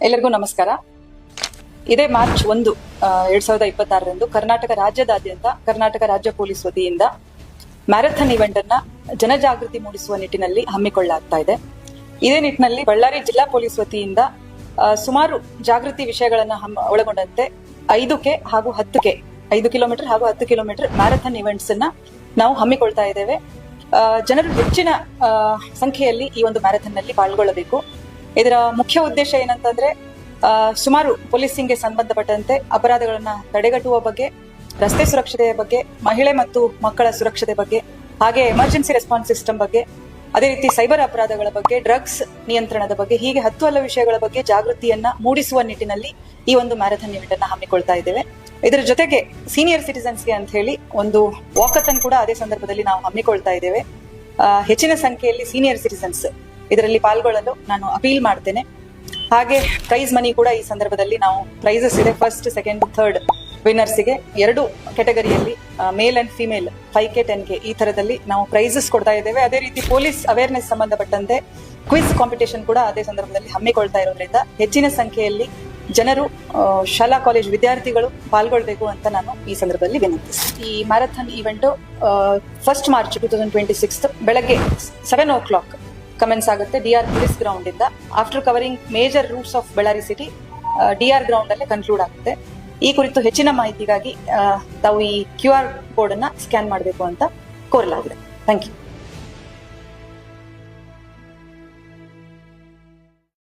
ಎಲ್ಲರಿಗೂ ನಮಸ್ಕಾರ. ಇದೇ ಮಾರ್ಚ್ 1, 2026 ಕರ್ನಾಟಕ ರಾಜ್ಯದಾದ್ಯಂತ ಕರ್ನಾಟಕ ರಾಜ್ಯ ಪೊಲೀಸ್ ವತಿಯಿಂದ ಮ್ಯಾರಥಾನ್ ಇವೆಂಟ್ ಅನ್ನ ಜನಜಾಗೃತಿ ಮೂಡಿಸುವ ನಿಟ್ಟಿನಲ್ಲಿ ಹಮ್ಮಿಕೊಳ್ಳಲಾಗ್ತಾ ಇದೆ. ಇದೇ ನಿಟ್ಟಿನಲ್ಲಿ ಬಳ್ಳಾರಿ ಜಿಲ್ಲಾ ಪೊಲೀಸ್ ವತಿಯಿಂದ ಸುಮಾರು ಜಾಗೃತಿ ವಿಷಯಗಳನ್ನ ಒಳಗೊಂಡಂತೆ 5K ಹಾಗೂ 10K 5 ಕಿಲೋಮೀಟರ್ ಹಾಗೂ 10 ಕಿಲೋಮೀಟರ್ ಮ್ಯಾರಥಾನ್ ಇವೆಂಟ್ಸ್ ಅನ್ನ ನಾವು ಹಮ್ಮಿಕೊಳ್ತಾ ಇದ್ದೇವೆ. ಜನರು ಹೆಚ್ಚಿನ ಸಂಖ್ಯೆಯಲ್ಲಿ ಈ ಒಂದು ಮ್ಯಾರಥಾನ್ ನಲ್ಲಿ ಪಾಲ್ಗೊಳ್ಳಬೇಕು. ಇದರ ಮುಖ್ಯ ಉದ್ದೇಶ ಏನಂತಂದ್ರೆ ಸುಮಾರು ಪೊಲೀಸಿಂಗ್ಗೆ ಸಂಬಂಧಪಟ್ಟಂತೆ ಅಪರಾಧಗಳನ್ನ ತಡೆಗಟ್ಟುವ ಬಗ್ಗೆ, ರಸ್ತೆ ಸುರಕ್ಷತೆಯ ಬಗ್ಗೆ, ಮಹಿಳೆ ಮತ್ತು ಮಕ್ಕಳ ಸುರಕ್ಷತೆ ಬಗ್ಗೆ, ಹಾಗೆ ಎಮರ್ಜೆನ್ಸಿ ರೆಸ್ಪಾನ್ಸ್ ಸಿಸ್ಟಮ್ ಬಗ್ಗೆ, ಅದೇ ರೀತಿ ಸೈಬರ್ ಅಪರಾಧಗಳ ಬಗ್ಗೆ, ಡ್ರಗ್ಸ್ ನಿಯಂತ್ರಣದ ಬಗ್ಗೆ, ಹೀಗೆ 10 ಹಲವು ವಿಷಯಗಳ ಬಗ್ಗೆ ಜಾಗೃತಿಯನ್ನ ಮೂಡಿಸುವ ನಿಟ್ಟಿನಲ್ಲಿ ಈ ಒಂದು ಮ್ಯಾರಥಾನ್ ಇವೆಂಟ್ ಅನ್ನ ಹಮ್ಮಿಕೊಳ್ತಾ ಇದ್ದೇವೆ. ಇದರ ಜೊತೆಗೆ ಸೀನಿಯರ್ ಸಿಟಿಸನ್ಸ್ಗೆ ಅಂತ ಹೇಳಿ ಒಂದು ವಾಕಥಾನ್ ಕೂಡ ಅದೇ ಸಂದರ್ಭದಲ್ಲಿ ನಾವು ಹಮ್ಮಿಕೊಳ್ತಾ ಇದ್ದೇವೆ. ಹೆಚ್ಚಿನ ಸಂಖ್ಯೆಯಲ್ಲಿ ಸೀನಿಯರ್ ಸಿಟಿಸನ್ಸ್ ಇದರಲ್ಲಿ ಪಾಲ್ಗೊಳ್ಳಲು ನಾನು ಅಪೀಲ್ ಮಾಡ್ತೇನೆ. ಹಾಗೆ ಪ್ರೈಸ್ ಮನಿ ಕೂಡ ಈ ಸಂದರ್ಭದಲ್ಲಿ ನಾವು ಪ್ರೈಸಸ್ ಇದೆ. ಫಸ್ಟ್, ಸೆಕೆಂಡ್, ಥರ್ಡ್ ವಿನ್ನರ್ಸ್ಗೆ 2 ಕೆಟಗರಿಯಲ್ಲಿ male and female 5K 10K ಈ ತರದಲ್ಲಿ ನಾವು ಪ್ರೈಸಸ್ ಕೊಡ್ತಾ ಇದ್ದೇವೆ. ಅದೇ ರೀತಿ ಪೊಲೀಸ್ ಅವೇರ್ನೆಸ್ ಸಂಬಂಧಪಟ್ಟಂತೆ ಕ್ವಿಜ್ ಕಾಂಪಿಟೇಷನ್ ಕೂಡ ಅದೇ ಸಂದರ್ಭದಲ್ಲಿ ಹಮ್ಮಿಕೊಳ್ತಾ ಇರೋದ್ರಿಂದ ಹೆಚ್ಚಿನ ಸಂಖ್ಯೆಯಲ್ಲಿ ಜನರು, ಶಾಲಾ ಕಾಲೇಜ್ ವಿದ್ಯಾರ್ಥಿಗಳು ಪಾಲ್ಗೊಳ್ಬೇಕು ಅಂತ ನಾನು ಈ ಸಂದರ್ಭದಲ್ಲಿ ವಿನಂತಿಸ್ತೀನಿ. ಈ ಮ್ಯಾರಥಾನ್ ಇವೆಂಟ್ 1 ಮಾರ್ಚ್ 2026 ಬೆಳಗ್ಗೆ 7 o'clock ಕಮೆನ್ಸ್ ಆಗುತ್ತೆ DR ಪೊಲೀಸ್ ಗ್ರೌಂಡ್ ಇಂದ. After covering major roots of Ballari city, DR ground ಅಲ್ಲೇ ಕನ್ಕ್ಲೂಡ್ ಆಗುತ್ತೆ. ಈ ಕುರಿತು ಹೆಚ್ಚಿನ ಮಾಹಿತಿಗಾಗಿ ತಾವು ಈ QR ಕೋಡ್ ಅನ್ನ ಸ್ಕ್ಯಾನ್ ಮಾಡಬೇಕು ಅಂತ ಕೋರಲಾಗಿದೆ. Thank you.